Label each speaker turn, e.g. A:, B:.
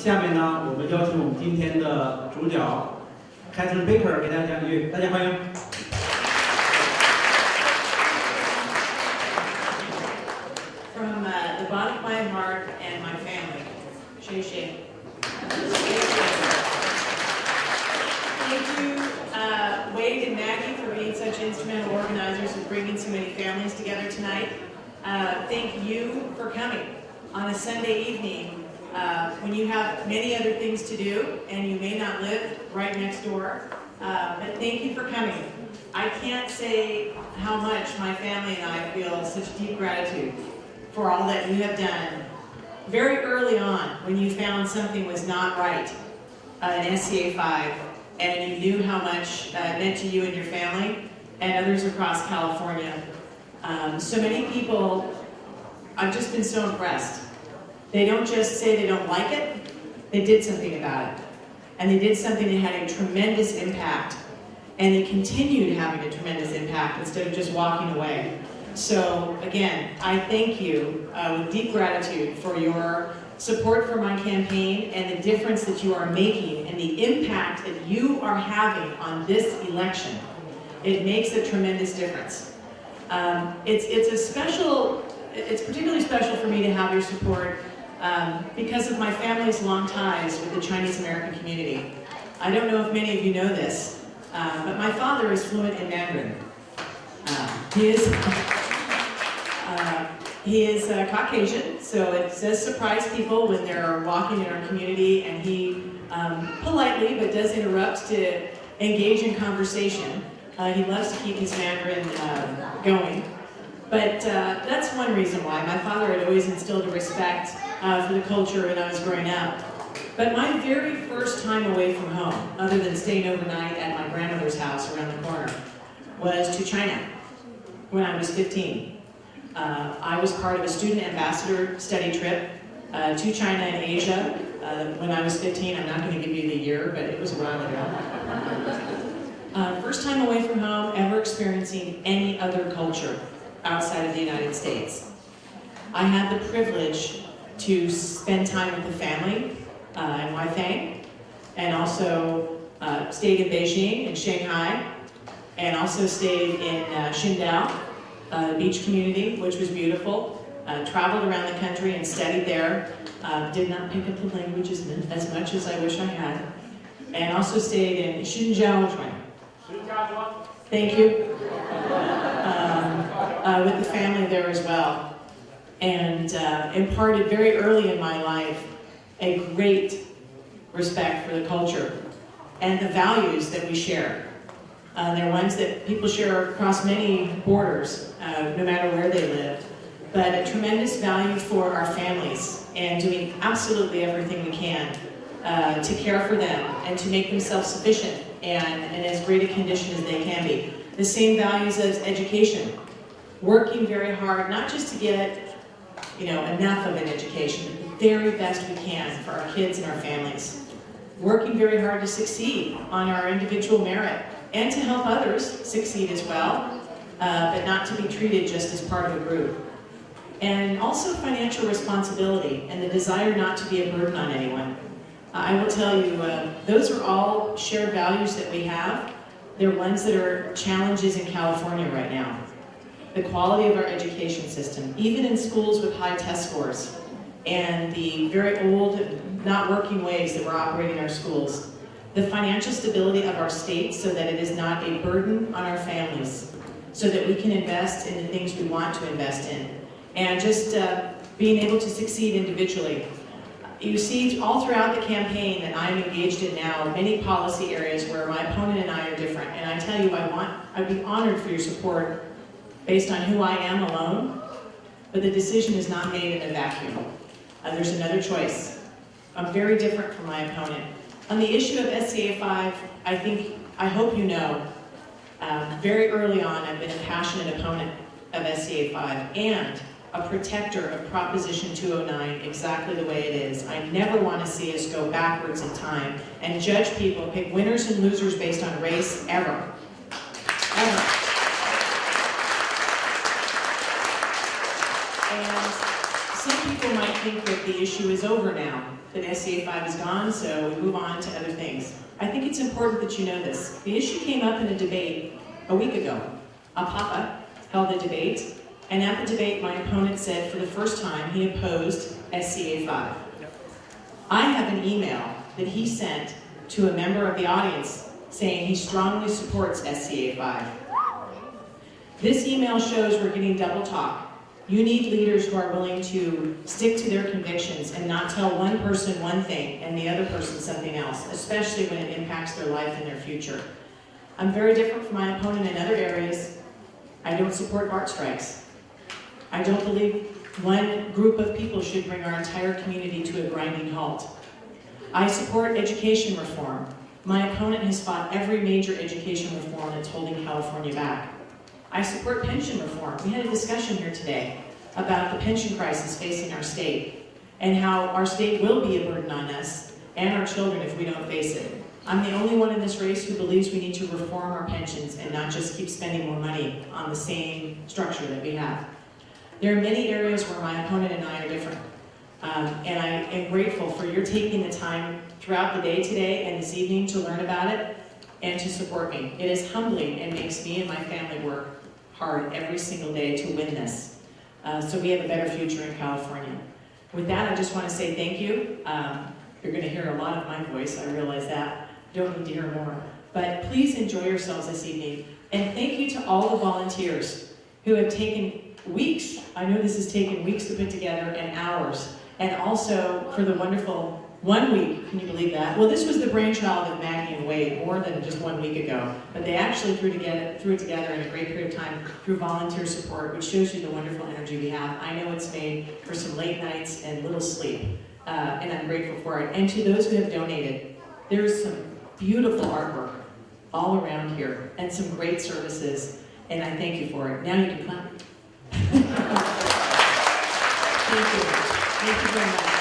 A: 下面呢，我们邀请我们今天的主角 Catharine Baker 给大家讲几句，大家欢迎。
B: From the bottom of my heart and my family, Shay Shay. Thank you, Wade and Maggie, for being such instrumental organizers of bringing so many families together tonight. Thank you for coming on a Sunday evening when you have many other things to do and you may not live right next door. But thank you for coming. I can't say how much my family and I feel such deep gratitude for all that you have done very early on when you found something was not right in SCA 5, and you knew how much it meant to you and your family and others across California. So many people, I've just been so impressed. They don't just say they don't like it, they did something about it. And they did something that had a tremendous impact, and they continued having a tremendous impact instead of just walking away. So again, I thank you with deep gratitude for your support for my campaign and the difference that you are making and the impact that you are having on this election. It makes a tremendous difference. It's particularly special for me to have your support because of my family's long ties with the Chinese American community. I don't know if many of you know this, but my father is fluent in Mandarin. He is Caucasian, so it does surprise people when they're walking in our community, and he politely but does interrupt to engage in conversation. He loves to keep his Mandarin going. But that's one reason why. My father had always instilled a respect for the culture when I was growing up. But my very first time away from home, other than staying overnight at my grandmother's house around the corner, was to China when I was 15. I was part of a student ambassador study trip to China and Asia when I was 15. I'm not going to give you the year, but it was a while ago. First time away from home, ever experiencing any other culture outside of the United States. I had the privilege to spend time with the family in Weifang, and also stayed in Beijing and Shanghai, and also stayed in Qingdao, the beach community, which was beautiful. Traveled around the country and studied there. Did not pick up the languages as much as I wish I had. And also stayed in Xinjiang. Thank you. With the family there as well. And imparted very early in my life a great respect for the culture and the values that we share. They're ones that people share across many borders, no matter where they live, but a tremendous value for our families and doing absolutely everything we can to care for them and to make them self-sufficient and in as great a condition as they can be. The same values as education, working very hard, not just to get enough of an education, but the very best we can for our kids and our families. Working very hard to succeed on our individual merit and to help others succeed as well, but not to be treated just as part of a group. And also financial responsibility and the desire not to be a burden on anyone. I will tell you, those are all shared values that we have. They're ones that are challenges in California right now. The quality of our education system, even in schools with high test scores, and the very old, not working ways that we're operating our schools. The financial stability of our state so that it is not a burden on our families, so that we can invest in the things we want to invest in, and just being able to succeed individually. You see all throughout the campaign that I'm engaged in now, many policy areas where my opponent and I are different, and I tell you, I'd be honored for your support based on who I am alone, but the decision is not made in a vacuum. There's another choice. I'm very different from my opponent. On the issue of SCA 5, I hope you know, very early on I've been a passionate opponent of SCA 5 and a protector of Proposition 209 exactly the way it is. I never want to see us go backwards in time and judge people, pick winners and losers based on race, ever. Ever. And some people might think that the issue is over now, that SCA 5 is gone, so we move on to other things. I think it's important that you know this. The issue came up in a debate a week ago. A Papa held a debate, and at the debate, my opponent said for the first time he opposed SCA 5. I have an email that he sent to a member of the audience saying he strongly supports SCA 5. This email shows we're getting double talk. You need leaders who are willing to stick to their convictions and not tell one person one thing and the other person something else, especially when it impacts their life and their future. I'm very different from my opponent in other areas. I don't support BART strikes. I don't believe one group of people should bring our entire community to a grinding halt. I support education reform. My opponent has fought every major education reform that's holding California back. I support pension reform. We had a discussion here today about the pension crisis facing our state and how our state will be a burden on us and our children if we don't face it. I'm the only one in this race who believes we need to reform our pensions and not just keep spending more money on the same structure that we have. There are many areas where my opponent and I are different. And I am grateful for your taking the time throughout the day today and this evening to learn about it and to support me. It is humbling and makes me and my family work hard every single day to win this. So we have a better future in California. With that, I just want to say thank you. You're going to hear a lot of my voice, I realize that. Don't need to hear more. But please enjoy yourselves this evening. And thank you to all the volunteers who have taken weeks. I know this has taken weeks to put together and hours. And also for the wonderful 1 week, can you believe that? Well, this was the brainchild of Maggie and Wade more than just 1 week ago. But they actually threw it together in a great period of time through volunteer support, which shows you the wonderful energy we have. I know it's made for some late nights and little sleep, and I'm grateful for it. And to those who have donated, there's some beautiful artwork all around here and some great services, and I thank you for it. Now you can clap. Thank you. Thank you very much.